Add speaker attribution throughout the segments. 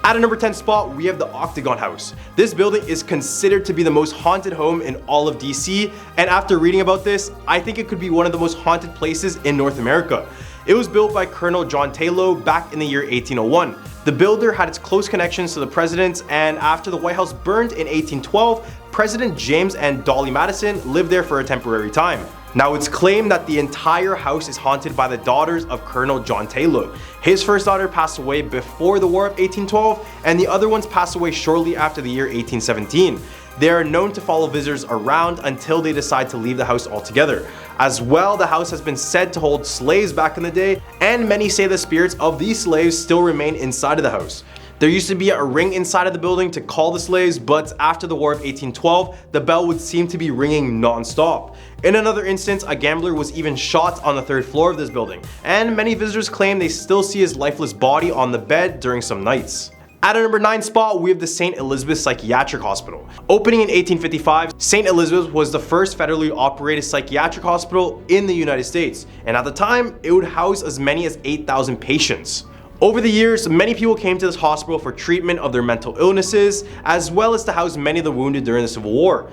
Speaker 1: At a number 10 spot, we have the Octagon House. This building is considered to be the most haunted home in all of DC, and after reading about this, I think it could be one of the most haunted places in North America. It was built by Colonel John Taylor back in the year 1801. The builder had its close connections to the presidents, and after the White House burned in 1812, President James and Dolly Madison lived there for a temporary time. Now it's claimed that the entire house is haunted by the daughters of Colonel John Taylor. His first daughter passed away before the War of 1812, and the other ones passed away shortly after the year 1817. They are known to follow visitors around until they decide to leave the house altogether. As well, the house has been said to hold slaves back in the day, and many say the spirits of these slaves still remain inside of the house. There used to be a ring inside of the building to call the slaves, but after the War of 1812, the bell would seem to be ringing non-stop. In another instance, a gambler was even shot on the 3rd floor of this building, and many visitors claim they still see his lifeless body on the bed during some nights. At a number 9 spot, we have the St. Elizabeth Psychiatric Hospital. Opening in 1855, St. Elizabeth was the first federally operated psychiatric hospital in the United States, and at the time, it would house as many as 8,000 patients. Over the years, many people came to this hospital for treatment of their mental illnesses, as well as to house many of the wounded during the Civil War.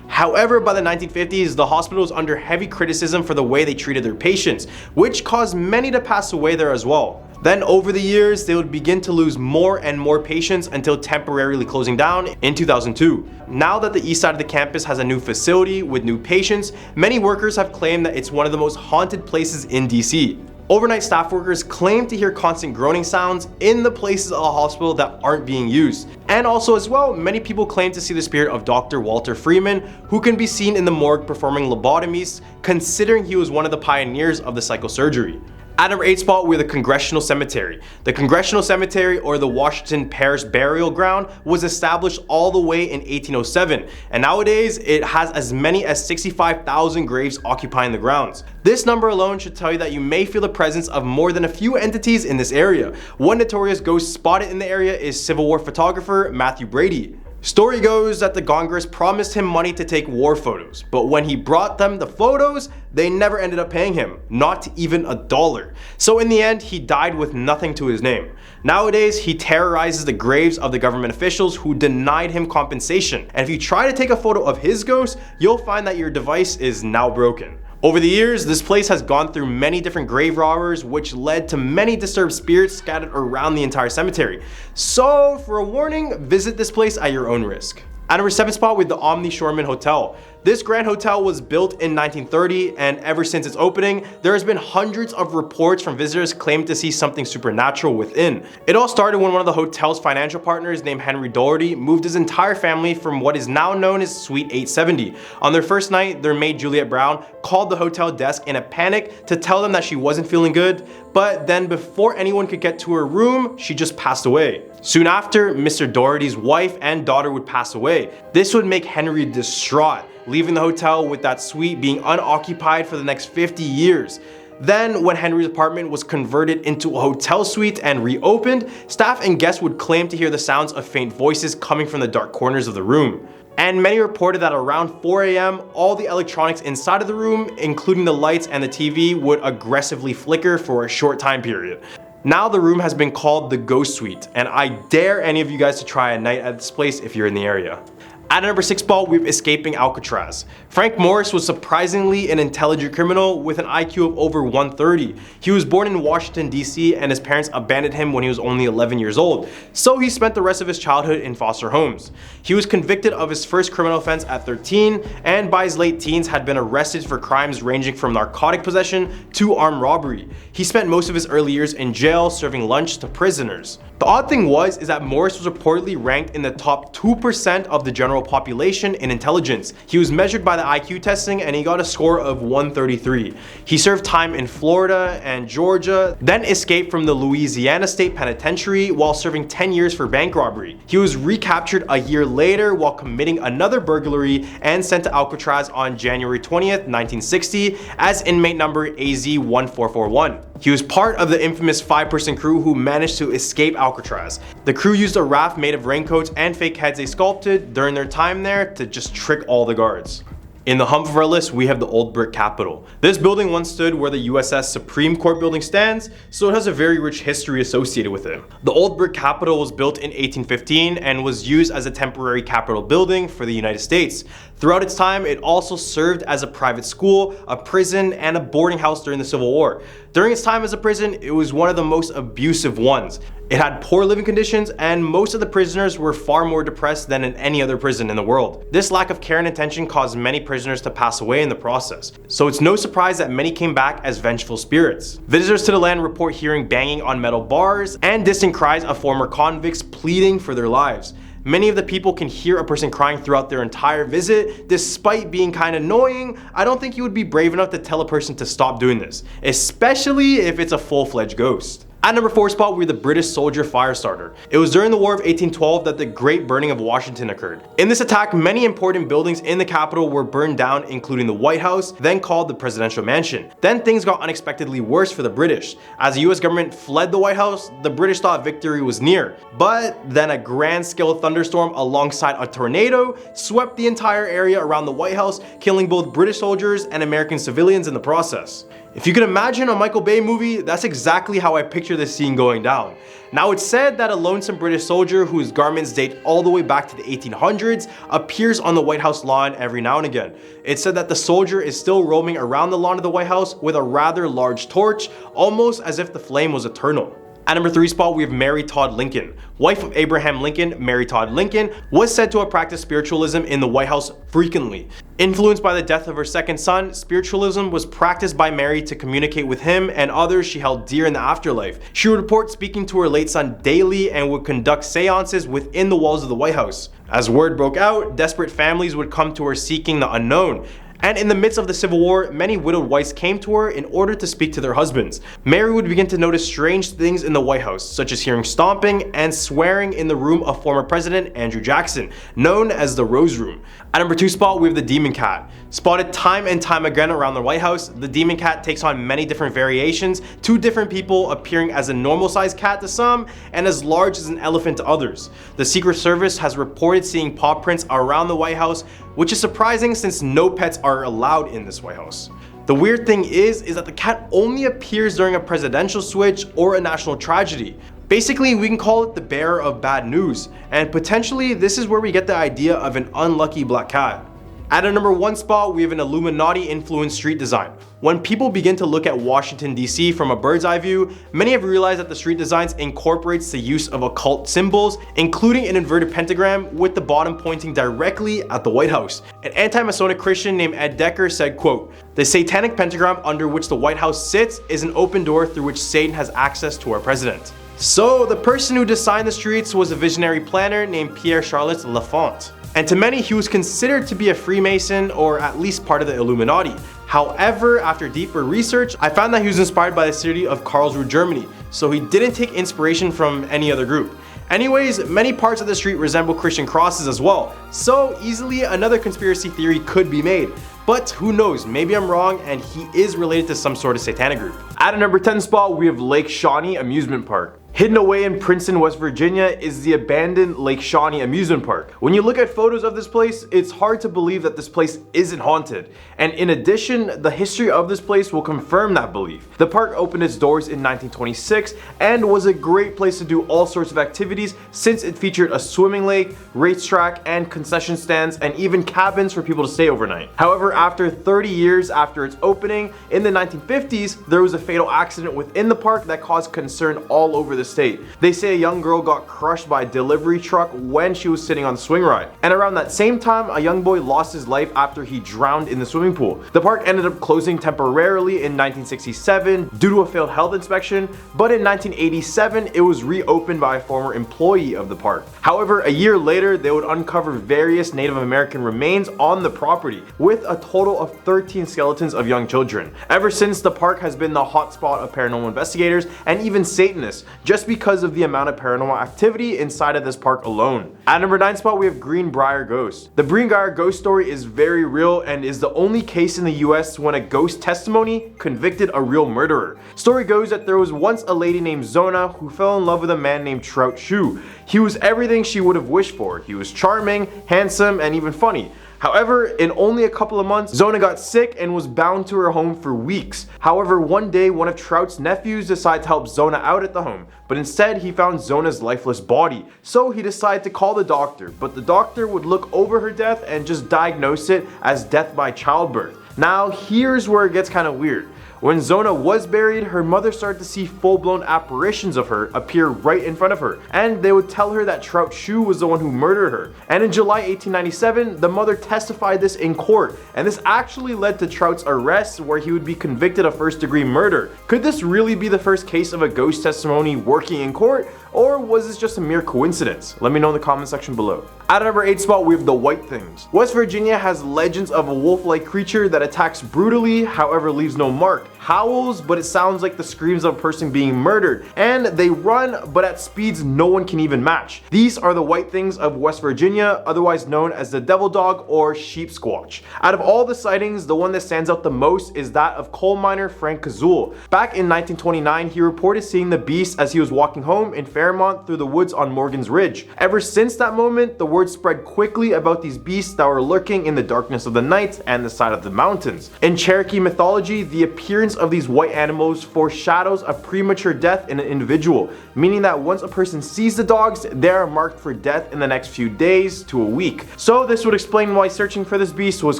Speaker 1: However, by the 1950s, the hospital was under heavy criticism for the way they treated their patients, which caused many to pass away there as well. Then over the years, they would begin to lose more and more patients until temporarily closing down in 2002. Now that the east side of the campus has a new facility with new patients, many workers have claimed that it's one of the most haunted places in DC. Overnight staff workers claim to hear constant groaning sounds in the places of the hospital that aren't being used. And also as well, many people claim to see the spirit of Dr. Walter Freeman, who can be seen in the morgue performing lobotomies, considering he was one of the pioneers of the psychosurgery. At number 8 spot, we have the Congressional Cemetery. The Congressional Cemetery, or the Washington Parish Burial Ground, was established all the way in 1807, and nowadays it has as many as 65,000 graves occupying the grounds. This number alone should tell you that you may feel the presence of more than a few entities in this area. One notorious ghost spotted in the area is Civil War photographer Matthew Brady. Story goes that the Congress promised him money to take war photos, but when he brought them the photos, they never ended up paying him, not even $1. So in the end, he died with nothing to his name. Nowadays, he terrorizes the graves of the government officials who denied him compensation, and if you try to take a photo of his ghost, you'll find that your device is now broken. Over the years, this place has gone through many different grave robbers, which led to many disturbed spirits scattered around the entire cemetery. So, for a warning, visit this place at your own risk. At number 7 spot, with the Omni Shoreman Hotel. This grand hotel was built in 1930, and ever since its opening, there has been hundreds of reports from visitors claiming to see something supernatural within. It all started when one of the hotel's financial partners named Henry Doherty moved his entire family from what is now known as Suite 870. On their first night, their maid Juliet Brown called the hotel desk in a panic to tell them that she wasn't feeling good, but then before anyone could get to her room, she just passed away. Soon after, Mr. Doherty's wife and daughter would pass away. This would make Henry distraught, leaving the hotel with that suite being unoccupied for the next 50 years. Then, when Henry's apartment was converted into a hotel suite and reopened, staff and guests would claim to hear the sounds of faint voices coming from the dark corners of the room. And many reported that around 4 a.m., all the electronics inside of the room, including the lights and the TV, would aggressively flicker for a short time period. Now the room has been called the Ghost Suite, and I dare any of you guys to try a night at this place if you're in the area. At number 6 spot, we have Escaping Alcatraz. Frank Morris was surprisingly an intelligent criminal with an IQ of over 130. He was born in Washington, D.C., and his parents abandoned him when he was only 11 years old, so he spent the rest of his childhood in foster homes. He was convicted of his first criminal offense at 13, and by his late teens had been arrested for crimes ranging from narcotic possession to armed robbery. He spent most of his early years in jail serving lunch to prisoners. The odd thing is that Morris was reportedly ranked in the top 2% of the general population in intelligence. He was measured by the IQ testing and he got a score of 133. He served time in Florida and Georgia, then escaped from the Louisiana State Penitentiary while serving 10 years for bank robbery. He was recaptured a year later while committing another burglary and sent to Alcatraz on January 20th, 1960 as inmate number AZ-1441. He was part of the infamous 5-person crew who managed to escape Alcatraz. The crew used a raft made of raincoats and fake heads they sculpted during their time there to just trick all the guards. In the hump of our list, we have the Old Brick Capitol. This building once stood where the USS Supreme Court building stands, so it has a very rich history associated with it. The Old Brick Capitol was built in 1815 and was used as a temporary Capitol building for the United States. Throughout its time, it also served as a private school, a prison, and a boarding house during the Civil War. During its time as a prison, it was one of the most abusive ones. It had poor living conditions, and most of the prisoners were far more depressed than in any other prison in the world. This lack of care and attention caused many prisoners to pass away in the process, so it's no surprise that many came back as vengeful spirits. Visitors to the land report hearing banging on metal bars and distant cries of former convicts pleading for their lives. Many of the people can hear a person crying throughout their entire visit. Despite being kind of annoying, I don't think you would be brave enough to tell a person to stop doing this, especially if it's a full-fledged ghost. At number 4 spot, we have the British soldier fire starter. It was during the War of 1812 that the Great Burning of Washington occurred. In this attack, many important buildings in the capital were burned down, including the White House, then called the Presidential Mansion. Then things got unexpectedly worse for the British. As the US government fled the White House, the British thought victory was near. But then a grand-scale thunderstorm alongside a tornado swept the entire area around the White House, killing both British soldiers and American civilians in the process. If you can imagine a Michael Bay movie, that's exactly how I picture this scene going down. Now, it's said that a lonesome British soldier whose garments date all the way back to the 1800s appears on the White House lawn every now and again. It's said that the soldier is still roaming around the lawn of the White House with a rather large torch, almost as if the flame was eternal. At number 3 spot, we have Mary Todd Lincoln. Wife of Abraham Lincoln, Mary Todd Lincoln was said to have practiced spiritualism in the White House frequently. Influenced by the death of her second son, spiritualism was practiced by Mary to communicate with him and others she held dear in the afterlife. She would report speaking to her late son daily and would conduct seances within the walls of the White House. As word broke out, desperate families would come to her seeking the unknown. And in the midst of the Civil War, many widowed wives came to her in order to speak to their husbands. Mary would begin to notice strange things in the White House, such as hearing stomping and swearing in the room of former President Andrew Jackson, known as the Rose Room. At number 2 spot, we have the Demon Cat. Spotted time and time again around the White House, the Demon Cat takes on many different variations, 2 different people appearing as a normal-sized cat to some and as large as an elephant to others. The Secret Service has reported seeing paw prints around the White House, which is surprising since no pets are allowed in this White House. The weird thing is that the cat only appears during a presidential switch or a national tragedy. Basically, we can call it the bearer of bad news, and potentially this is where we get the idea of an unlucky black cat. At a number 1 spot, we have an Illuminati-influenced street design. When people begin to look at Washington, D.C. from a bird's eye view, many have realized that the street designs incorporates the use of occult symbols, including an inverted pentagram with the bottom pointing directly at the White House. An anti-Masonic Christian named Ed Decker said, quote, "The satanic pentagram under which the White House sits is an open door through which Satan has access to our president." So the person who designed the streets was a visionary planner named Pierre-Charles L'Enfant. And to many, he was considered to be a Freemason or at least part of the Illuminati. However, after deeper research, I found that he was inspired by the city of Karlsruhe, Germany, so he didn't take inspiration from any other group. Anyways, many parts of the street resemble Christian crosses as well, so easily another conspiracy theory could be made. But who knows, maybe I'm wrong and he is related to some sort of satanic group. At a number 10 spot, we have Lake Shawnee Amusement Park. Hidden away in Princeton, West Virginia is the abandoned Lake Shawnee Amusement Park. When you look at photos of this place, it's hard to believe that this place isn't haunted. And in addition, the history of this place will confirm that belief. The park opened its doors in 1926 and was a great place to do all sorts of activities since it featured a swimming lake, racetrack, and concession stands, and even cabins for people to stay overnight. However, after 30 years after its opening, in the 1950s, there was a fatal accident within the park that caused concern all over the state. They say a young girl got crushed by a delivery truck when she was sitting on the swing ride. And around that same time, a young boy lost his life after he drowned in the swimming pool. The park ended up closing temporarily in 1967 due to a failed health inspection, but in 1987 it was reopened by a former employee of the park. However, a year later, they would uncover various Native American remains on the property, with a total of 13 skeletons of young children. Ever since, the park has been the hotspot of paranormal investigators and even Satanists, just because of the amount of paranormal activity inside of this park alone. At number 9 spot, we have Greenbrier Ghost. The Greenbrier Ghost story is very real and is the only case in the US when a ghost testimony convicted a real murderer. Story goes that there was once a lady named Zona who fell in love with a man named Trout Shoe. He was everything she would have wished for. He was charming, handsome, and even funny. However, in only a couple of months, Zona got sick and was bound to her home for weeks. However, one day, one of Trout's nephews decided to help Zona out at the home, but instead he found Zona's lifeless body. So he decided to call the doctor, but the doctor would look over her death and just diagnose it as death by childbirth. Now, here's where it gets kind of weird. When Zona was buried, her mother started to see full-blown apparitions of her appear right in front of her, and they would tell her that Trout Shue was the one who murdered her. And in July 1897, the mother testified this in court, and this actually led to Trout's arrest, where he would be convicted of first-degree murder. Could this really be the first case of a ghost testimony working in court, or was this just a mere coincidence? Let me know in the comment section below. At number 8 spot, we have the White Things. West Virginia has legends of a wolf-like creature that attacks brutally, however leaves no mark, howls, but it sounds like the screams of a person being murdered, and they run, but at speeds no one can even match. These are the White Things of West Virginia, otherwise known as the Devil Dog or Sheep Squatch. Out of all the sightings, the one that stands out the most is that of coal miner Frank Kazul. Back in 1929, he reported seeing the beast as he was walking home in Fairmont through the woods on Morgan's Ridge. Ever since that moment, the word spread quickly about these beasts that were lurking in the darkness of the night and the side of the mountains. In Cherokee mythology, the appearance of these white animals foreshadows a premature death in an individual, meaning that once a person sees the dogs, they are marked for death in the next few days to a week. So this would explain why searching for this beast was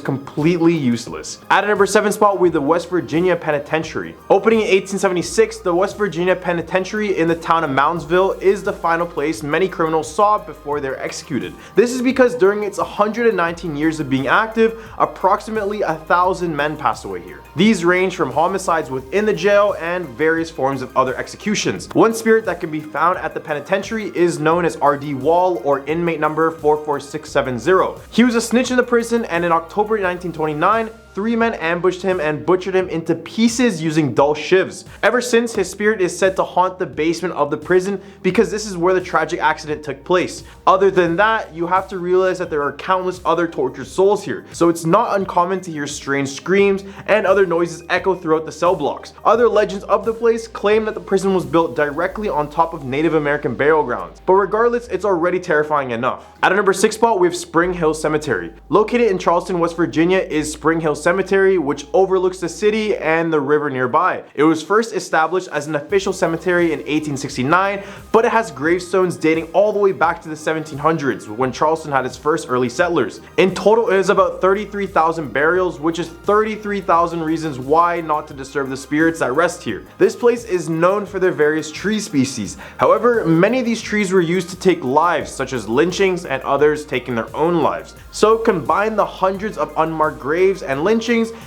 Speaker 1: completely useless. At number 7 spot, we have the West Virginia Penitentiary. Opening in 1876, the West Virginia Penitentiary in the town of Moundsville is the final place many criminals saw before they're executed. This is because during its 119 years of being active, approximately 1,000 men passed away here. These range from homicides within the jail and various forms of other executions. One spirit that can be found at the penitentiary is known as R.D. Wall, or inmate number 44670. He was a snitch in the prison, and in October 1929, 3 men ambushed him and butchered him into pieces using dull shivs. Ever since, his spirit is said to haunt the basement of the prison because this is where the tragic accident took place. Other than that, you have to realize that there are countless other tortured souls here, so it's not uncommon to hear strange screams and other noises echo throughout the cell blocks. Other legends of the place claim that the prison was built directly on top of Native American burial grounds, but regardless, it's already terrifying enough. At a number 6 spot, we have Spring Hill Cemetery. Located in Charleston, West Virginia is Spring Hill Cemetery, which overlooks the city and the river nearby. It was first established as an official cemetery in 1869, but it has gravestones dating all the way back to the 1700s, when Charleston had its first early settlers. In total, it is about 33,000 burials, which is 33,000 reasons why not to disturb the spirits that rest here. This place is known for their various tree species. However, many of these trees were used to take lives, such as lynchings and others taking their own lives. So combine the hundreds of unmarked graves and lynchings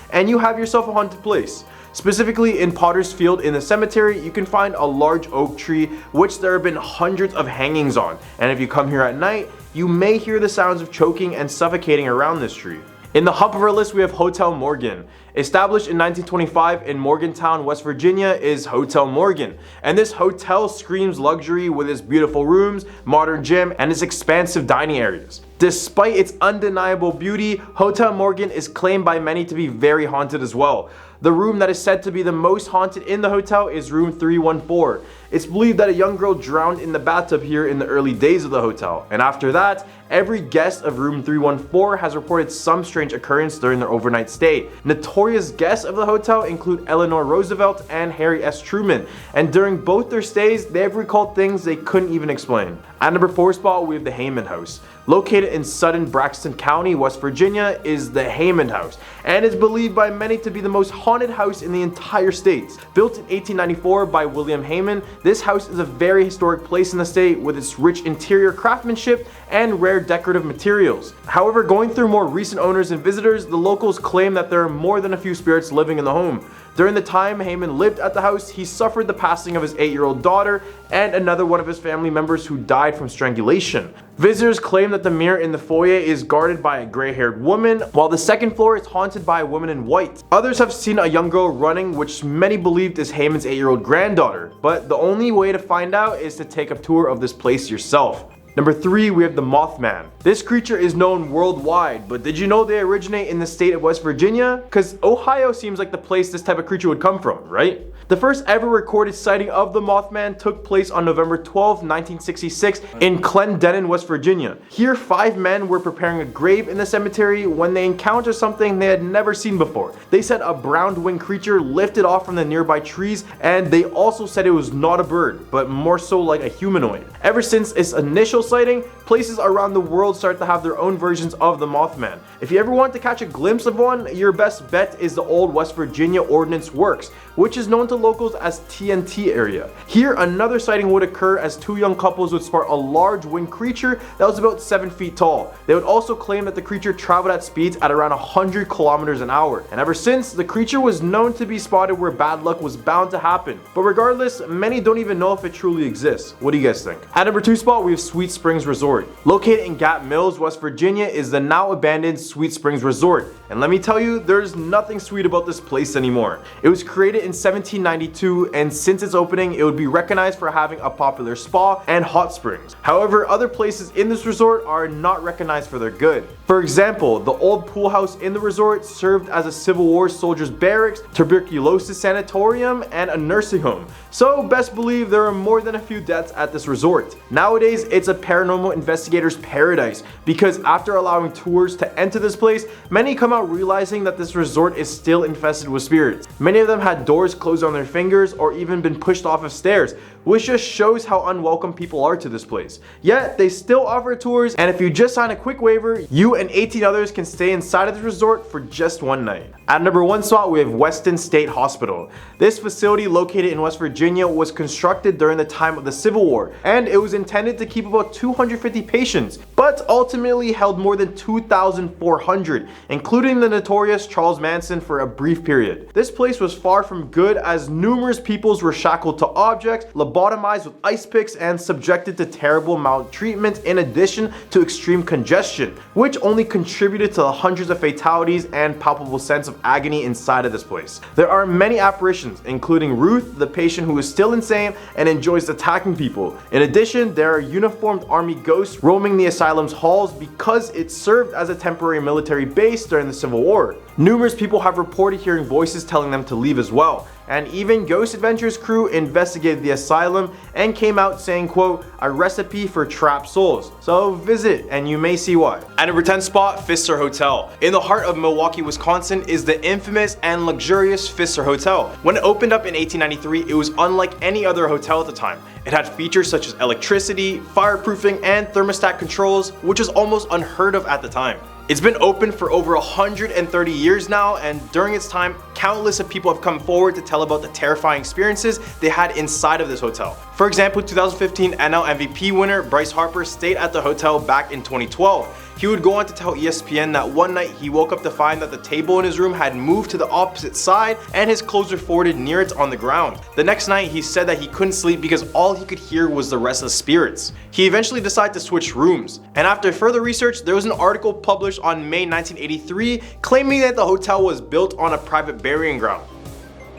Speaker 1: and you have yourself a haunted place. Specifically in Potter's Field in the cemetery, you can find a large oak tree which there have been hundreds of hangings on, and if you come here at night, you may hear the sounds of choking and suffocating around this tree. In the top of our list, we have Hotel Morgan. Established in 1925 in Morgantown, West Virginia is Hotel Morgan. And this hotel screams luxury with its beautiful rooms, modern gym, and its expansive dining areas. Despite its undeniable beauty, Hotel Morgan is claimed by many to be very haunted as well. The room that is said to be the most haunted in the hotel is room 314. It's believed that a young girl drowned in the bathtub here in the early days of the hotel, and after that, every guest of room 314 has reported some strange occurrence during their overnight stay. Notorious guests of the hotel include Eleanor Roosevelt and Harry S. Truman, and during both their stays, they have recalled things they couldn't even explain. At number 4 spot, we have the Heyman House. Located in Sutton, Braxton County, West Virginia is the Heyman House, and is believed by many to be the most haunted house in the entire state. Built in 1894 by William Heyman, this house is a very historic place in the state with its rich interior craftsmanship and rare decorative materials. However, going through more recent owners and visitors, the locals claim that there are more than a few spirits living in the home. During the time Heyman lived at the house, he suffered the passing of his 8-year-old daughter and another one of his family members who died from strangulation. Visitors claim that the mirror in the foyer is guarded by a gray-haired woman, while the second floor is haunted by a woman in white. Others have seen a young girl running, which many believed is Heyman's 8-year-old granddaughter, but the only way to find out is to take a tour of this place yourself. Number 3, we have the Mothman. This creature is known worldwide, but did you know they originate in the state of West Virginia? Because Ohio seems like the place this type of creature would come from, right? The first ever recorded sighting of the Mothman took place on November 12, 1966 in Clendenin, West Virginia. Here, 5 men were preparing a grave in the cemetery when they encountered something they had never seen before. They said a brown winged creature lifted off from the nearby trees, and they also said it was not a bird, but more so like a humanoid. Ever since its initial sighting, places around the world start to have their own versions of the Mothman. If you ever want to catch a glimpse of one, your best bet is the old West Virginia Ordnance Works, which is known to locals as TNT area. Here, another sighting would occur as 2 young couples would spot a large winged creature that was about 7 feet tall. They would also claim that the creature traveled at speeds at around 100 kilometers an hour. And ever since, the creature was known to be spotted where bad luck was bound to happen. But regardless, many don't even know if it truly exists. What do you guys think? At number 2 spot, we have Sweet Springs Resort. Located in Gap Mills, West Virginia, is the now abandoned Sweet Springs Resort. And let me tell you, there's nothing sweet about this place anymore. It was created in 1792, and since its opening, it would be recognized for having a popular spa and hot springs. However, other places in this resort are not recognized for their good. For example, the old pool house in the resort served as a Civil War soldiers' barracks, tuberculosis sanatorium, and a nursing home. So best believe there are more than a few deaths at this resort. Nowadays, it's a paranormal investigator's paradise because after allowing tours to enter this place, many come out realizing that this resort is still infested with spirits. Many of them had doors closed on their fingers or even been pushed off of stairs, which just shows how unwelcome people are to this place. Yet, they still offer tours, and if you just sign a quick waiver, you and 18 others can stay inside of the resort for just one night. At number 1 spot, we have Weston State Hospital. This facility, located in West Virginia, was constructed during the time of the Civil War, and it was intended to keep about 250 patients, but ultimately held more than 2,400, including the notorious Charles Manson for a brief period. This place was far from good as numerous peoples were shackled to objects, lobotomized with ice picks, and subjected to terrible maltreatment in addition to extreme congestion, which only contributed to the hundreds of fatalities and palpable sense of agony inside of this place. There are many apparitions, including Ruth, the patient who is still insane and enjoys attacking people. In addition, there are uniformed army ghosts roaming the asylum's halls because it served as a temporary military base during the Civil War. Numerous people have reported hearing voices telling them to leave as well. And even Ghost Adventures crew investigated the asylum and came out saying, quote, a recipe for trapped souls. So visit and you may see why. At number 10 spot, Pfister Hotel. In the heart of Milwaukee, Wisconsin is the infamous and luxurious Pfister Hotel. When it opened up in 1893, it was unlike any other hotel at the time. It had features such as electricity, fireproofing, and thermostat controls, which was almost unheard of at the time. It's been open for over 130 years now, and during its time, countless of people have come forward to tell about the terrifying experiences they had inside of this hotel. For example, 2015 NL MVP winner Bryce Harper stayed at the hotel back in 2012. He would go on to tell ESPN that one night he woke up to find that the table in his room had moved to the opposite side and his clothes were folded near it on the ground. The next night he said that he couldn't sleep because all he could hear was the restless spirits. He eventually decided to switch rooms, and after further research, there was an article published on May 1983 claiming that the hotel was built on a private burying ground.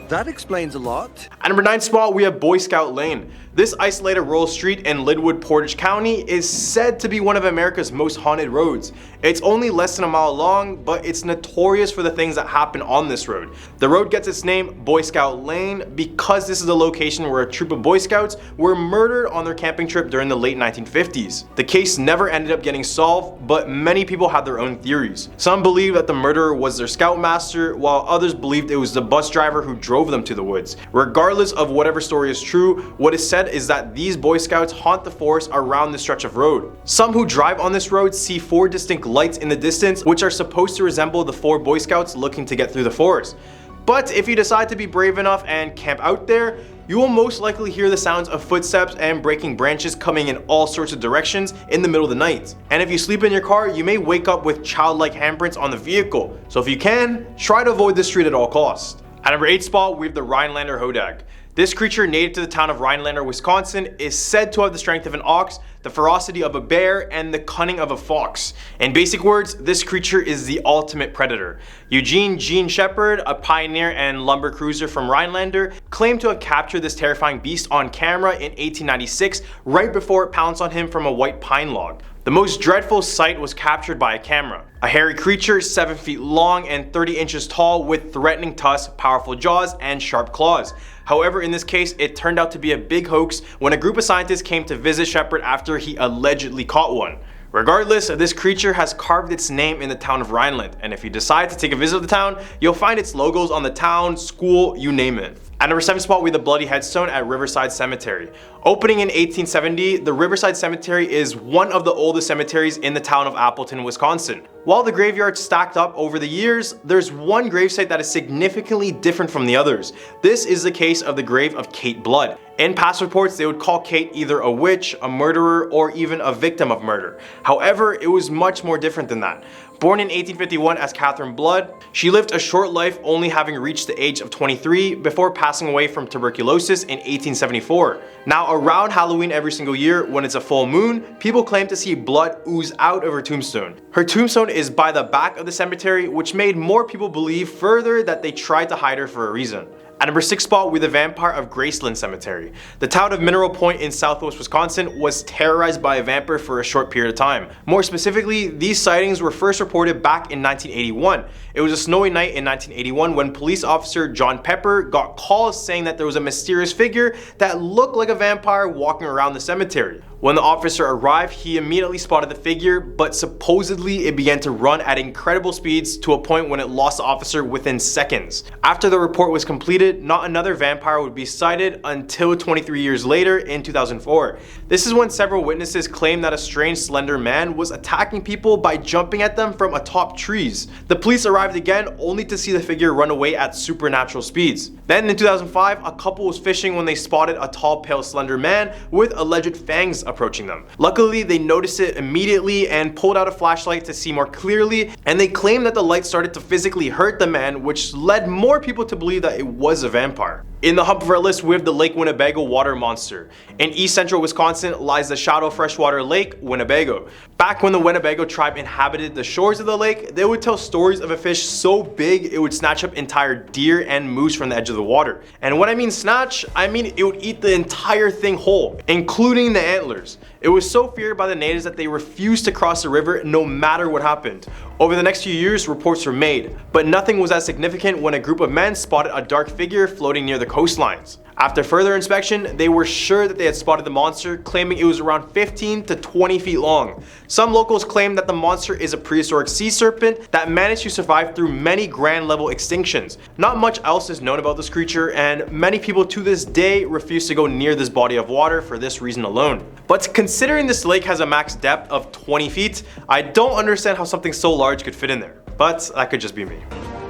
Speaker 2: That explains a lot.
Speaker 1: At number 9 spot, we have Boy Scout Lane. This isolated rural street in Linwood, Portage County is said to be one of America's most haunted roads. It's only less than a mile long, but it's notorious for the things that happen on this road. The road gets its name, Boy Scout Lane, because this is the location where a troop of Boy Scouts were murdered on their camping trip during the late 1950s. The case never ended up getting solved, but many people had their own theories. Some believe that the murderer was their scoutmaster, while others believed it was the bus driver who drove them to the woods. Regardless of whatever story is true, what is said is that these Boy Scouts haunt the forest around this stretch of road. Some who drive on this road see 4 distinct lights in the distance, which are supposed to resemble the 4 Boy Scouts looking to get through the forest. But if you decide to be brave enough and camp out there, you will most likely hear the sounds of footsteps and breaking branches coming in all sorts of directions in the middle of the night. And if you sleep in your car, you may wake up with childlike handprints on the vehicle. So if you can, try to avoid this street at all costs. At number 8 spot, we have the Rhinelander Hodag. This creature, native to the town of Rhinelander, Wisconsin, is said to have the strength of an ox, the ferocity of a bear, and the cunning of a fox. In basic words, this creature is the ultimate predator. Eugene Gene Shepard, a pioneer and lumber cruiser from Rhinelander, claimed to have captured this terrifying beast on camera in 1896, right before it pounced on him from a white pine log. The most dreadful sight was captured by a camera. A hairy creature 7 feet long and 30 inches tall with threatening tusks, powerful jaws, and sharp claws. However, in this case, it turned out to be a big hoax when a group of scientists came to visit Shepard after he allegedly caught one. Regardless, this creature has carved its name in the town of Rhineland, and if you decide to take a visit of the town, you'll find its logos on the town, school, you name it. At number 7 spot, we have the Bloody Headstone at Riverside Cemetery. Opening in 1870, the Riverside Cemetery is one of the oldest cemeteries in the town of Appleton, Wisconsin. While the graveyard stacked up over the years, there's one gravesite that is significantly different from the others. This is the case of the grave of Kate Blood. In past reports, they would call Kate either a witch, a murderer, or even a victim of murder. However, it was much more different than that. Born in 1851 as Catherine Blood, she lived a short life, only having reached the age of 23 before passing away from tuberculosis in 1874. Now, around Halloween every single year, when it's a full moon, people claim to see blood ooze out of her tombstone. Her tombstone is by the back of the cemetery, which made more people believe further that they tried to hide her for a reason. At number 6 spot, we have the Vampire of Graceland Cemetery. The town of Mineral Point in southwest Wisconsin was terrorized by a vampire for a short period of time. More specifically, these sightings were first reported back in 1981. It was a snowy night in 1981 when police officer John Pepper got calls saying that there was a mysterious figure that looked like a vampire walking around the cemetery. When the officer arrived, he immediately spotted the figure, but supposedly it began to run at incredible speeds to a point when it lost the officer within seconds. After the report was completed, not another vampire would be sighted until 23 years later in 2004. This is when several witnesses claimed that a strange slender man was attacking people by jumping at them from atop trees. The police arrived again only to see the figure run away at supernatural speeds. Then in 2005, a couple was fishing when they spotted a tall, pale, slender man with alleged fangs approaching them. Luckily, they noticed it immediately and pulled out a flashlight to see more clearly, and they claimed that the light started to physically hurt the man, which led more people to believe that it was a vampire. In the hump of our list, we have the Lake Winnebago water monster. In east central Wisconsin lies the shallow freshwater lake Winnebago. Back when the Winnebago tribe inhabited the shores of the lake, they would tell stories of a fish so big it would snatch up entire deer and moose from the edge of the water. And when I mean snatch, I mean it would eat the entire thing whole, including the antlers. It was so feared by the natives that they refused to cross the river no matter what happened. Over the next few years, reports were made, but nothing was as significant when a group of men spotted a dark figure floating near the coastlines. After further inspection, they were sure that they had spotted the monster, claiming it was around 15 to 20 feet long. Some locals claim that the monster is a prehistoric sea serpent that managed to survive through many grand level extinctions. Not much else is known about this creature, and many people to this day refuse to go near this body of water for this reason alone. But considering this lake has a max depth of 20 feet, I don't understand how something so large could fit in there. But that could just be me.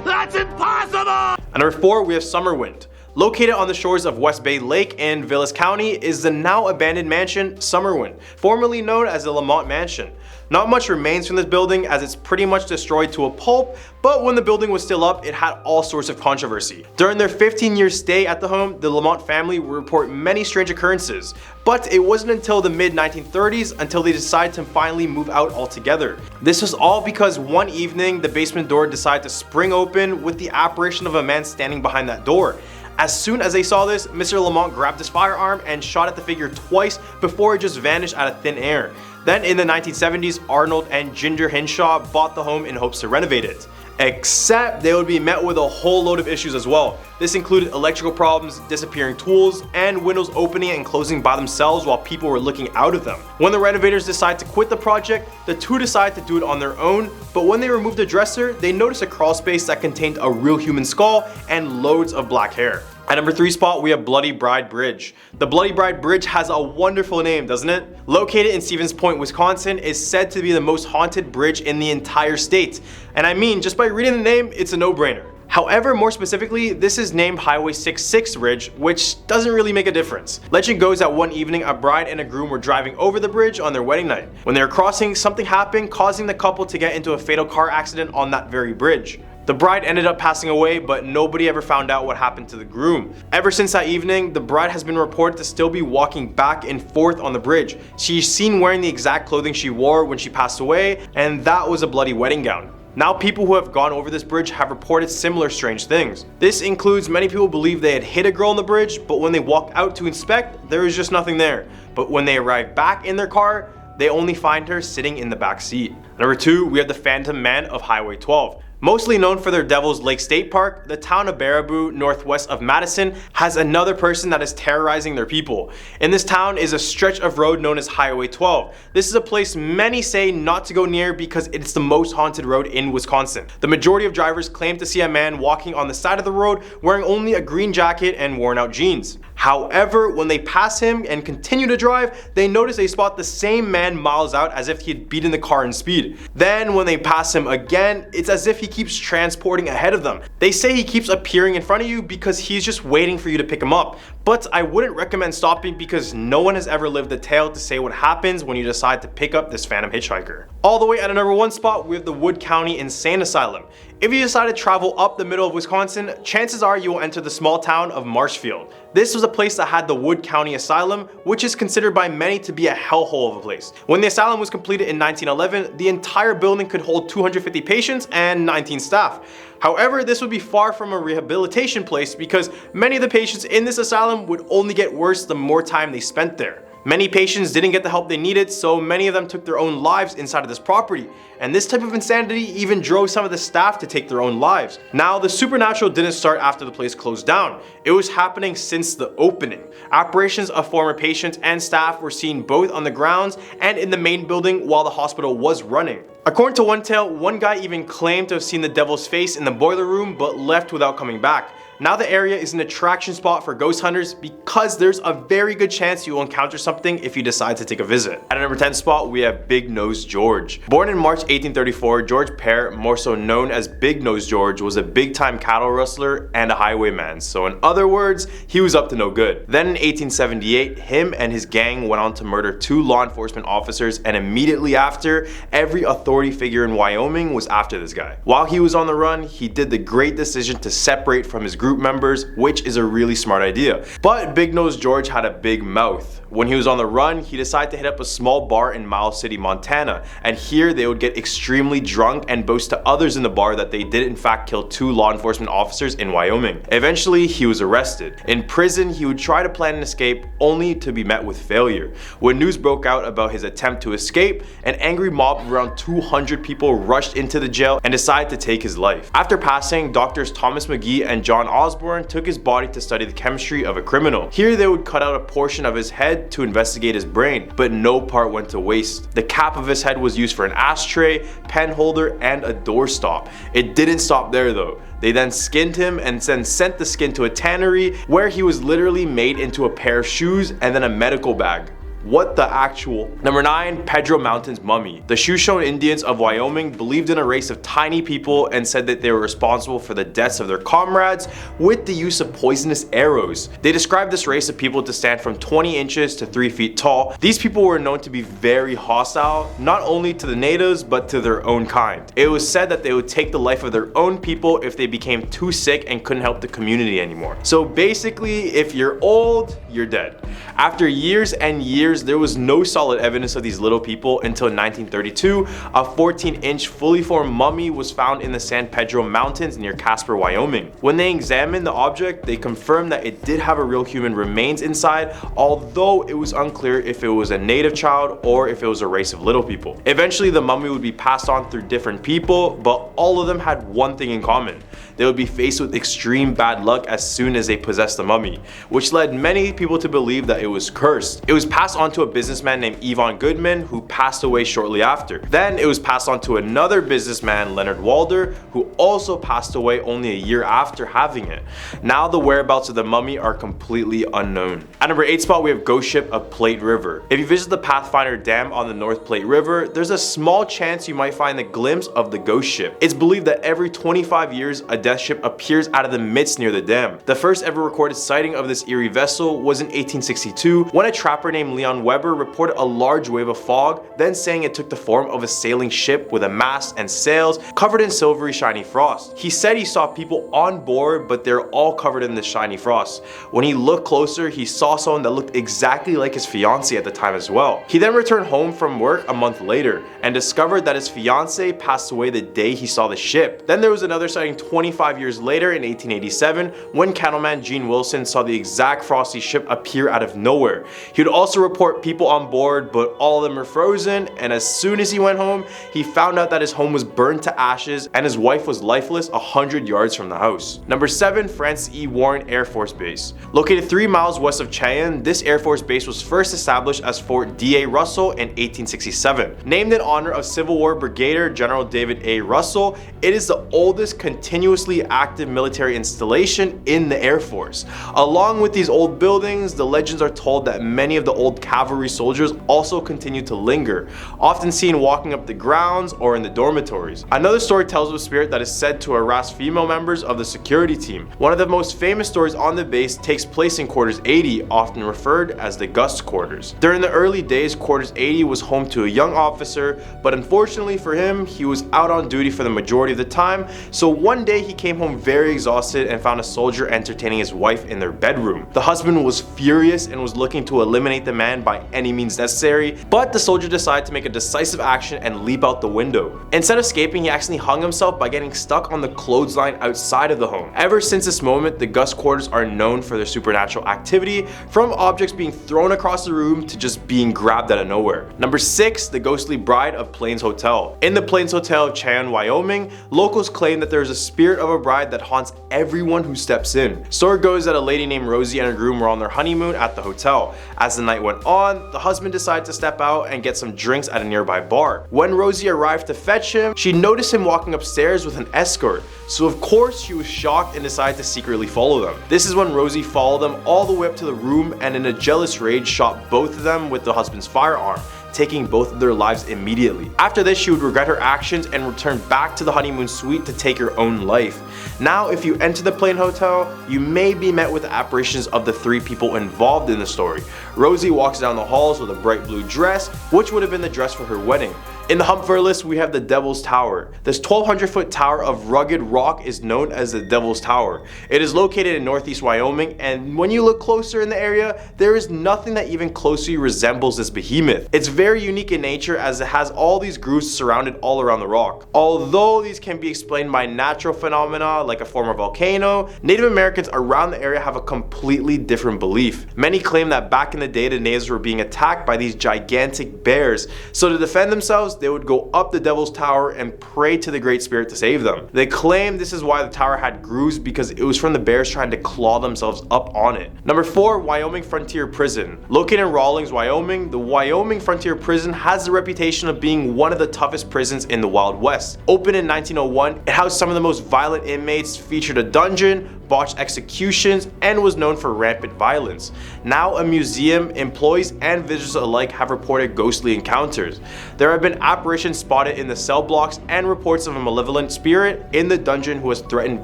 Speaker 3: That's impossible!
Speaker 1: At number 4, we have Summerwind. Located on the shores of West Bay Lake in Vilas County is the now abandoned mansion Summerwind, formerly known as the Lamont Mansion. Not much remains from this building as it's pretty much destroyed to a pulp, but when the building was still up, it had all sorts of controversy. During their 15-year stay at the home, the Lamont family would report many strange occurrences, but it wasn't until the mid-1930s until they decided to finally move out altogether. This was all because one evening, the basement door decided to spring open with the apparition of a man standing behind that door. As soon as they saw this, Mr. Lamont grabbed his firearm and shot at the figure twice before it just vanished out of thin air. Then in the 1970s, Arnold and Ginger Hinshaw bought the home in hopes to renovate it. Except they would be met with a whole load of issues as well. This included electrical problems, disappearing tools, and windows opening and closing by themselves while people were looking out of them. When the renovators decided to quit the project, the two decided to do it on their own, but when they removed the dresser, they noticed a crawl space that contained a real human skull and loads of black hair. At number 3 spot, we have Bloody Bride Bridge. The Bloody Bride Bridge has a wonderful name, doesn't it? Located in Stevens Point, Wisconsin, is said to be the most haunted bridge in the entire state. And I mean, just by reading the name, it's a no-brainer. However, more specifically, this is named Highway 66 Bridge, which doesn't really make a difference. Legend goes that one evening, a bride and a groom were driving over the bridge on their wedding night. When they were crossing, something happened, causing the couple to get into a fatal car accident on that very bridge. The bride ended up passing away, but nobody ever found out what happened to the groom. Ever since that evening, the bride has been reported to still be walking back and forth on the bridge. She's seen wearing the exact clothing she wore when she passed away, and that was a bloody wedding gown. Now people who have gone over this bridge have reported similar strange things. This includes many people believe they had hit a girl on the bridge, but when they walked out to inspect, there was just nothing there. But when they arrive back in their car, they only find her sitting in the back seat. Number 2, we have the Phantom Man of Highway 12. Mostly known for their Devil's Lake State Park, the town of Baraboo, northwest of Madison, has another person that is terrorizing their people. In this town is a stretch of road known as Highway 12. This is a place many say not to go near because it's the most haunted road in Wisconsin. The majority of drivers claim to see a man walking on the side of the road wearing only a green jacket and worn out jeans. However, when they pass him and continue to drive, they notice they spot the same man miles out as if he had beaten the car in speed. Then when they pass him again, it's as if he keeps transporting ahead of them. They say he keeps appearing in front of you because he's just waiting for you to pick him up. But I wouldn't recommend stopping because no one has ever lived the tale to say what happens when you decide to pick up this phantom hitchhiker. All the way at a number 1 spot, we have the Wood County Insane Asylum. If you decide to travel up the middle of Wisconsin, chances are you will enter the small town of Marshfield. This was a place that had the Wood County Asylum, which is considered by many to be a hellhole of a place. When the asylum was completed in 1911, the entire building could hold 250 patients and 19 staff. However, this would be far from a rehabilitation place because many of the patients in this asylum would only get worse the more time they spent there. Many patients didn't get the help they needed, so many of them took their own lives inside of this property. And this type of insanity even drove some of the staff to take their own lives. Now, the supernatural didn't start after the place closed down. It was happening since the opening. Apparitions of former patients and staff were seen both on the grounds and in the main building while the hospital was running. According to one tale, one guy even claimed to have seen the devil's face in the boiler room but left without coming back. Now the area is an attraction spot for ghost hunters because there's a very good chance you will encounter something if you decide to take a visit. At a number 10 spot, we have Big Nose George. Born in March 1834, George Pear, more so known as Big Nose George, was a big-time cattle rustler and a highwayman. So in other words, he was up to no good. Then in 1878, him and his gang went on to murder 2 law enforcement officers, and immediately after, every authority figure in Wyoming was after this guy. While he was on the run, he did the great decision to separate from his group members, which is a really smart idea. But Big Nose George had a big mouth. When he was on the run, he decided to hit up a small bar in Miles City, Montana, and here they would get extremely drunk and boast to others in the bar that they did in fact kill 2 law enforcement officers in Wyoming. Eventually, he was arrested. In prison, he would try to plan an escape only to be met with failure. When news broke out about his attempt to escape, an angry mob of around 200 people rushed into the jail and decided to take his life. After passing, doctors Thomas McGee and John Osborne took his body to study the chemistry of a criminal. Here they would cut out a portion of his head to investigate his brain, but no part went to waste. The cap of his head was used for an ashtray, pen holder, and a doorstop. It didn't stop there though. They then skinned him and then sent the skin to a tannery where he was literally made into a pair of shoes and then a medical bag. What the actual? Number 9, Pedro Mountain's mummy. The Shoshone Indians of Wyoming believed in a race of tiny people and said that they were responsible for the deaths of their comrades with the use of poisonous arrows. They described this race of people to stand from 20 inches to 3 feet tall. These people were known to be very hostile, not only to the natives, but to their own kind. It was said that they would take the life of their own people if they became too sick and couldn't help the community anymore. So basically, if you're old, you're dead. After years and years, there was no solid evidence of these little people until 1932, a 14-inch fully formed mummy was found in the San Pedro Mountains near Casper, Wyoming. When they examined the object, they confirmed that it did have a real human remains inside, although it was unclear if it was a native child or if it was a race of little people. Eventually, the mummy would be passed on through different people, but all of them had one thing in common. They would be faced with extreme bad luck as soon as they possessed the mummy, which led many people to believe that it was cursed. It was passed on to a businessman named Yvonne Goodman, who passed away shortly after. Then it was passed on to another businessman, Leonard Walder, who also passed away only a year after having it. Now the whereabouts of the mummy are completely unknown. At number 8 spot, we have Ghost Ship of Plate River. If you visit the Pathfinder Dam on the North Plate River, there's a small chance you might find a glimpse of the ghost ship. It's believed that every 25 years, a death ship appears out of the midst near the dam. The first ever recorded sighting of this eerie vessel was in 1862, when a trapper named Leon Weber reported a large wave of fog, then saying it took the form of a sailing ship with a mast and sails covered in silvery shiny frost. He said he saw people on board, but they're all covered in this shiny frost. When he looked closer, he saw someone that looked exactly like his fiancée at the time as well. He then returned home from work a month later and discovered that his fiancée passed away the day he saw the ship. Then there was another sighting 25 years later in 1887 when cattleman Gene Wilson saw the exact frosty ship appear out of nowhere. He would also report people on board, but all of them were frozen, and as soon as he went home, he found out that his home was burned to ashes and his wife was lifeless 100 yards from the house. Number 7. Francis E. Warren Air Force Base. Located 3 miles west of Cheyenne, this Air Force Base was first established as Fort D.A. Russell in 1867. Named in honor of Civil War Brigadier General David A. Russell, it is the oldest continuously active military installation in the Air Force. Along with these old buildings, the legends are told that many of the old cavalry soldiers also continue to linger, often seen walking up the grounds or in the dormitories. Another story tells of a spirit that is said to harass female members of the security team. One of the most famous stories on the base takes place in Quarters 80, often referred as the Gus Quarters. During the early days, Quarters 80 was home to a young officer, but unfortunately for him, he was out on duty for the majority of the time, so one day he came home very exhausted and found a soldier entertaining his wife in their bedroom. The husband was furious and was looking to eliminate the man by any means necessary, but the soldier decided to make a decisive action and leap out the window. Instead of escaping, he accidentally hung himself by getting stuck on the clothesline outside of the home. Ever since this moment, the Gus Quarters are known for their supernatural activity, from objects being thrown across the room to just being grabbed out of nowhere. Number 6. The Ghostly Bride of Plains Hotel. In the Plains Hotel of Cheyenne, Wyoming, locals claim that there is a spirit of a bride that haunts everyone who steps in. Story goes that a lady named Rosie and her groom were on their honeymoon at the hotel. As the night went on, the husband decided to step out and get some drinks at a nearby bar. When Rosie arrived to fetch him, she noticed him walking upstairs with an escort, so of course she was shocked and decided to secretly follow them. This is when Rosie followed them all the way up to the room and in a jealous rage shot both of them with the husband's firearm, taking both of their lives immediately. After this, she would regret her actions and return back to the honeymoon suite to take her own life. Now, if you enter the Plain Hotel, you may be met with apparitions of the 3 people involved in the story. Rosie walks down the halls with a bright blue dress, which would have been the dress for her wedding. In the hump for our list, we have the Devil's Tower. This 1,200-foot tower of rugged rock is known as the Devil's Tower. It is located in northeast Wyoming, and when you look closer in the area, there is nothing that even closely resembles this behemoth. It's very unique in nature as it has all these grooves surrounded all around the rock. Although these can be explained by natural phenomena like a former volcano, Native Americans around the area have a completely different belief. Many claim that back in the day, the natives were being attacked by these gigantic bears, so to defend themselves, they would go up the Devil's Tower and pray to the Great Spirit to save them. They claim this is why the tower had grooves, because it was from the bears trying to claw themselves up on it. Number 4. Wyoming Frontier Prison. Located in Rawlins, Wyoming, the Wyoming Frontier Prison has the reputation of being one of the toughest prisons in the Wild West. Opened in 1901, it housed some of the most violent inmates, featured a dungeon, botched executions, and was known for rampant violence. Now a museum, employees and visitors alike have reported ghostly encounters. There have been apparitions spotted in the cell blocks and reports of a malevolent spirit in the dungeon who has threatened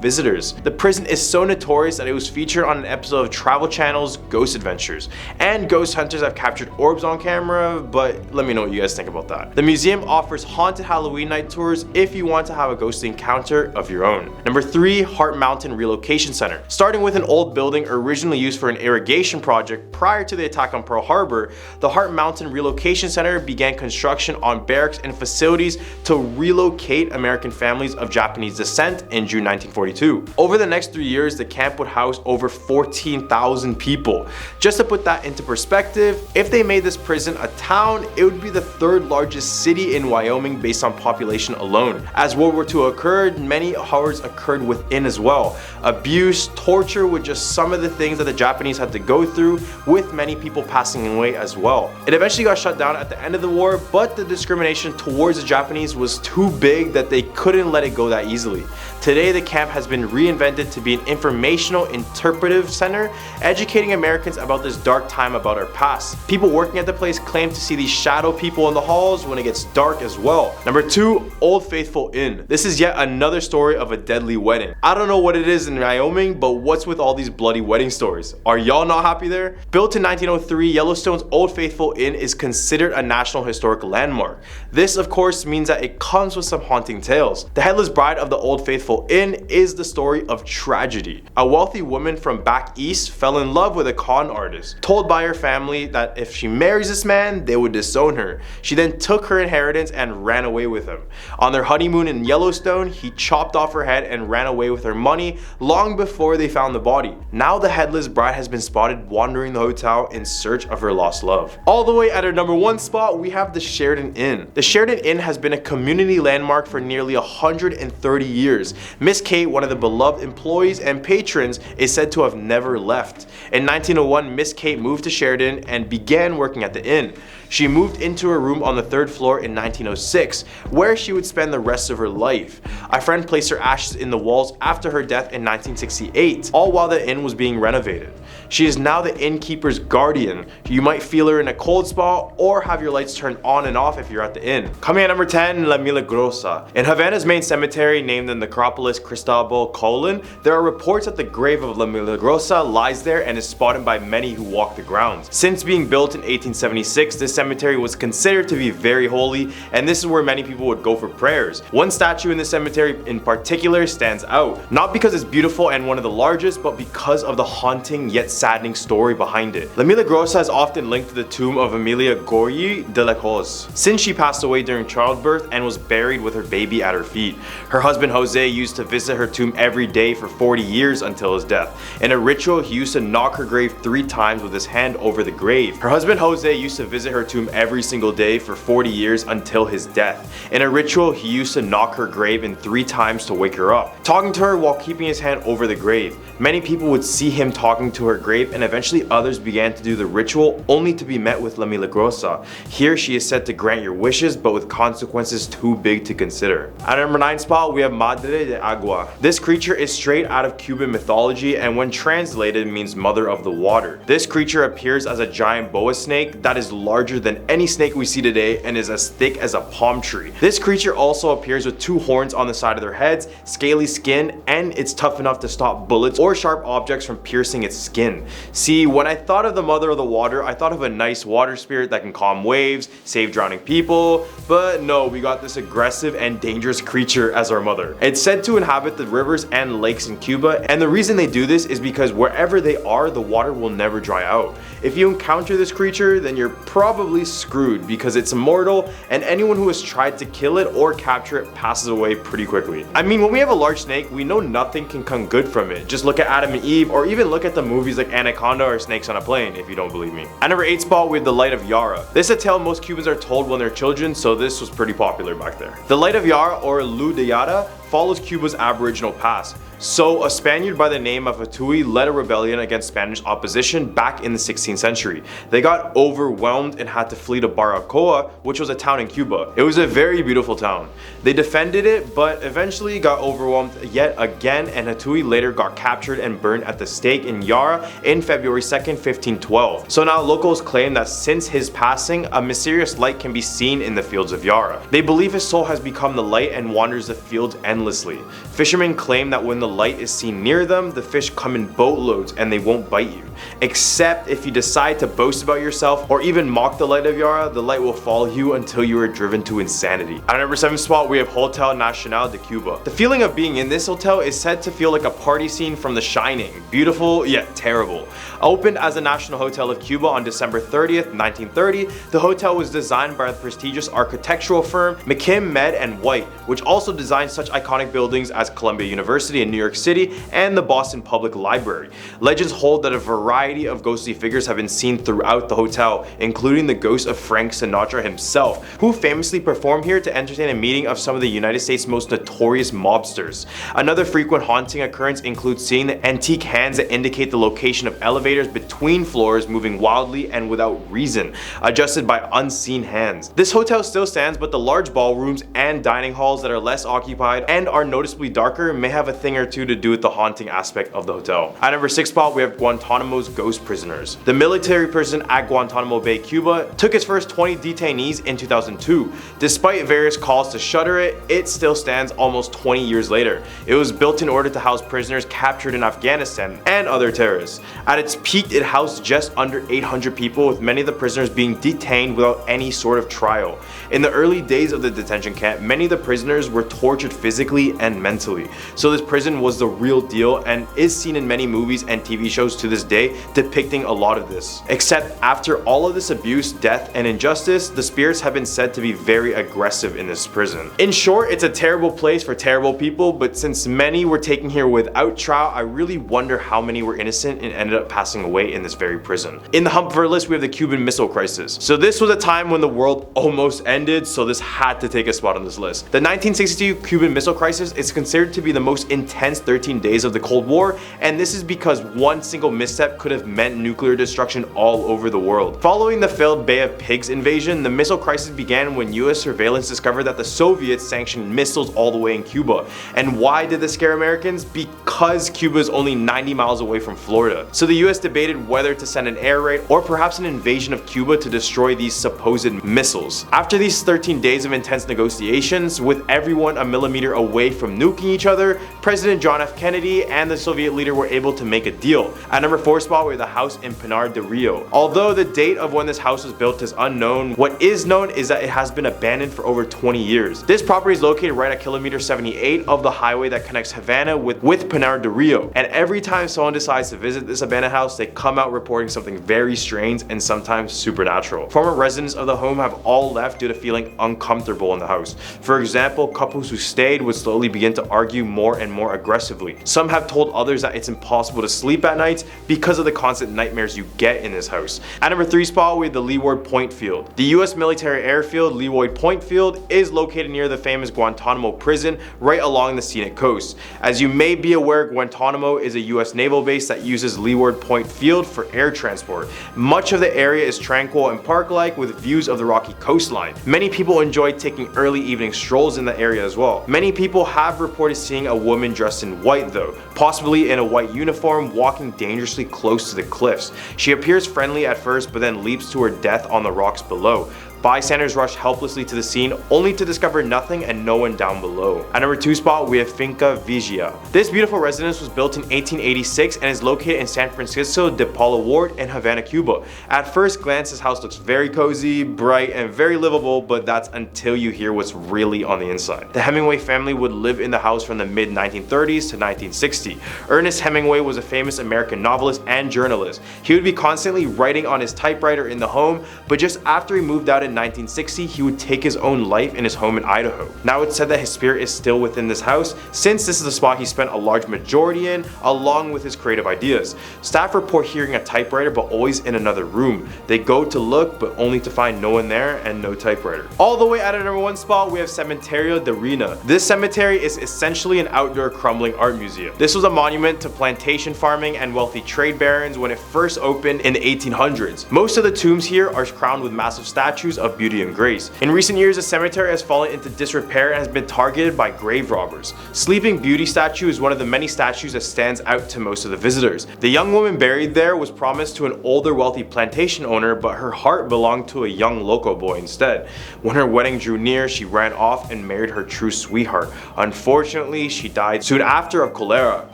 Speaker 1: visitors. The prison is so notorious that it was featured on an episode of Travel Channel's Ghost Adventures, and ghost hunters have captured orbs on camera, but let me know what you guys think about that. The museum offers haunted Halloween night tours if you want to have a ghostly encounter of your own. Number 3. Heart Mountain Relocation Center. Starting with an old building originally used for an irrigation project prior to the attack on Pearl Harbor, the Heart Mountain Relocation Center began construction on barracks and facilities to relocate American families of Japanese descent in June 1942. Over the next 3 years, the camp would house over 14,000 people. Just to put that into perspective, if they made this prison a town, it would be the 3rd largest city in Wyoming based on population alone. As World War II occurred, many horrors occurred within as well. Abuse, torture were just some of the things that the Japanese had to go through, with many people passing away as well. It eventually got shut down at the end of the war, but the discrimination towards the Japanese was too big that they couldn't let it go that easily. Today, the camp has been reinvented to be an informational, interpretive center, educating Americans about this dark time about our past. People working at the place claim to see these shadow people in the halls when it gets dark as well. Number 2. Old Faithful Inn. This is yet another story of a deadly wedding. I don't know what it is in Wyoming, but what's with all these bloody wedding stories? Are y'all not happy there? Built in 1903, Yellowstone's Old Faithful Inn is considered a National Historic Landmark. This, of course, means that it comes with some haunting tales. The Headless Bride of the Old Faithful Inn is the story of tragedy. A wealthy woman from back east fell in love with a con artist, told by her family that if she marries this man, they would disown her. She then took her inheritance and ran away with him. On their honeymoon in Yellowstone, he chopped off her head and ran away with her money long before before they found the body. Now the headless bride has been spotted wandering the hotel in search of her lost love. All the way at our number 1 spot, we have the Sheridan Inn. The Sheridan Inn has been a community landmark for nearly 130 years. Miss Kate, one of the beloved employees and patrons, is said to have never left. In 1901, Miss Kate moved to Sheridan and began working at the inn. She moved into a room on the 3rd floor in 1906, where she would spend the rest of her life. A friend placed her ashes in the walls after her death in 1968, all while the inn was being renovated. She is now the innkeeper's guardian. You might feel her in a cold spot or have your lights turned on and off if you're at the inn. Coming at number 10, La Milagrosa. In Havana's main cemetery named the Necropolis Cristobal Colon, there are reports that the grave of La Milagrosa lies there and is spotted by many who walk the grounds. Since being built in 1876, this cemetery was considered to be very holy, and this is where many people would go for prayers. One statue in the cemetery in particular stands out, not because it's beautiful and one of the largest, but because of the haunting yet saddening story behind it. La Milagrosa is often linked to the tomb of Emilia Goyi de la Hoz, since she passed away during childbirth and was buried with her baby at her feet. Her husband Jose used to visit her tomb every day for 40 years until his death. In a ritual, he used to knock her grave 3 times with his hand over the grave. Her husband Jose used to visit her tomb every single day for 40 years until his death. In a ritual, he used to knock her grave in 3 times to wake her up, talking to her while keeping his hand over the grave. Many people would see him talking to her grave, and eventually others began to do the ritual, only to be met with La Milagrosa. Here she is said to grant your wishes, but with consequences too big to consider. At number 9 spot, we have Madre de Agua. This creature is straight out of Cuban mythology, and when translated means mother of the water. This creature appears as a giant boa snake that is larger than any snake we see today and is as thick as a palm tree. This creature also appears with 2 horns on the side of their heads, scaly skin, and it's tough enough to stop bullets or sharp objects from piercing its skin. See, when I thought of the mother of the water, I thought of a nice water spirit that can calm waves, save drowning people, but no, we got this aggressive and dangerous creature as our mother. It's said to inhabit the rivers and lakes in Cuba, and the reason they do this is because wherever they are, the water will never dry out. If you encounter this creature, then you're probably screwed because it's immortal, and anyone who has tried to kill it or capture it passes away pretty quickly. I mean, when we have a large snake, we know nothing can come good from it. Just look at Adam and Eve, or even look at the movies like Anaconda or Snakes on a Plane if you don't believe me. At number 8 spot, we have the Light of Yara. This is a tale most Cubans are told when they're children, so this was pretty popular back there. The Light of Yara, or Luz de Yara, follows Cuba's Aboriginal past. So, a Spaniard by the name of Hatui led a rebellion against Spanish opposition back in the 16th century. They got overwhelmed and had to flee to Baracoa, which was a town in Cuba. It was a very beautiful town. They defended it, but eventually got overwhelmed yet again, and Hatui later got captured and burned at the stake in Yara in February 2nd, 1512. So now locals claim that since his passing, a mysterious light can be seen in the fields of Yara. They believe his soul has become the light and wanders the fields endlessly. Fishermen claim that when the light is seen near them, the fish come in boatloads and they won't bite you. Except if you decide to boast about yourself or even mock the Light of Yara, the light will follow you until you are driven to insanity. At number 7 spot, we have Hotel Nacional de Cuba. The feeling of being in this hotel is said to feel like a party scene from The Shining. Beautiful, yet terrible. Opened as the National Hotel of Cuba on December 30th, 1930, the hotel was designed by the prestigious architectural firm McKim, Med & White, which also designed such iconic buildings as Columbia University in New York City and the Boston Public Library. Legends hold that a variety of ghostly figures have been seen throughout the hotel, including the ghost of Frank Sinatra himself, who famously performed here to entertain a meeting of some of the United States' most notorious mobsters. Another frequent haunting occurrence includes seeing the antique hands that indicate the location of elevators between floors moving wildly and without reason, adjusted by unseen hands. This hotel still stands, but the large ballrooms and dining halls that are less occupied and are noticeably darker may have a thing or two to do with the haunting aspect of the hotel. At number 6 spot, we have Guantanamo's ghost prisoners. The military prison at Guantanamo Bay, Cuba, took its first 20 detainees in 2002. Despite various calls to shutter it, it still stands almost 20 years later. It was built in order to house prisoners captured in Afghanistan and other terrorists. At its peak, it housed just under 800 people, with many of the prisoners being detained without any sort of trial. In the early days of the detention camp, many of the prisoners were tortured physically and mentally. So this prison was the real deal and is seen in many movies and TV shows to this day, way depicting a lot of this. Except after all of this abuse, death, and injustice, the spirits have been said to be very aggressive in this prison. In short, it's a terrible place for terrible people, but since many were taken here without trial, I really wonder how many were innocent and ended up passing away in this very prison. In the hump of our list, we have the Cuban Missile Crisis. So this was a time when the world almost ended, so this had to take a spot on this list. The 1962 Cuban Missile Crisis is considered to be the most intense 13 days of the Cold War, and this is because one single misstep could have meant nuclear destruction all over the world. Following the failed Bay of Pigs invasion, the missile crisis began when US surveillance discovered that the Soviets sanctioned missiles all the way in Cuba. And why did this scare Americans? Because Cuba is only 90 miles away from Florida. So the US debated whether to send an air raid or perhaps an invasion of Cuba to destroy these supposed missiles. After these 13 days of intense negotiations, with everyone a millimeter away from nuking each other, President John F. Kennedy and the Soviet leader were able to make a deal. At number 4 spot, we have the house in Pinar del Rio. Although the date of when this house was built is unknown, what is known is that it has been abandoned for over 20 years. This property is located right at kilometer 78 of the highway that connects Havana with Pinar del Rio. And every time someone decides to visit this abandoned house, they come out reporting something very strange and sometimes supernatural. Former residents of the home have all left due to feeling uncomfortable in the house. For example, couples who stayed would slowly begin to argue more and more aggressively. Some have told others that it's impossible to sleep at night because of the constant nightmares you get in this house. At number 3 spot, we have the Leeward Point Field. The US military airfield, Leeward Point Field, is located near the famous Guantanamo prison right along the scenic coast. As you may be aware, Guantanamo is a US naval base that uses Leeward Point Field for air transport. Much of the area is tranquil and park-like with views of the rocky coastline. Many people enjoy taking early evening strolls in the area as well. Many people have reported seeing a woman dressed in white though, possibly in a white uniform, walking dangerously close to the cliffs. She appears friendly at first but then leaps to her death on the rocks below. Bystanders rush helplessly to the scene only to discover nothing and no one down below. At number 2 spot, we have Finca Vigia. This beautiful residence was built in 1886 and is located in San Francisco de Paula Ward in Havana, Cuba. At first glance, this house looks very cozy, bright, and very livable, but that's until you hear what's really on the inside. The Hemingway family would live in the house from the mid-1930s to 1960. Ernest Hemingway was a famous American novelist and journalist. He would be constantly writing on his typewriter in the home, but just after he moved out in 1960, he would take his own life in his home in Idaho. Now it's said that his spirit is still within this house, since this is the spot he spent a large majority in, along with his creative ideas. Staff report hearing a typewriter but always in another room. They go to look but only to find no one there and no typewriter. All the way at our number 1 spot, we have Cementerio de Reina. This cemetery is essentially an outdoor crumbling art museum. This was a monument to plantation farming and wealthy trade barons when it first opened in the 1800s. Most of the tombs here are crowned with massive statues of beauty and grace. In recent years, the cemetery has fallen into disrepair and has been targeted by grave robbers. Sleeping Beauty statue is one of the many statues that stands out to most of the visitors. The young woman buried there was promised to an older wealthy plantation owner, but her heart belonged to a young local boy instead. When her wedding drew near, she ran off and married her true sweetheart. Unfortunately, she died soon after of cholera.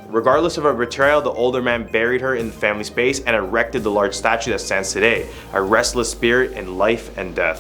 Speaker 1: Regardless of her betrayal, the older man buried her in the family space and erected the large statue that stands today, a restless spirit in life and death.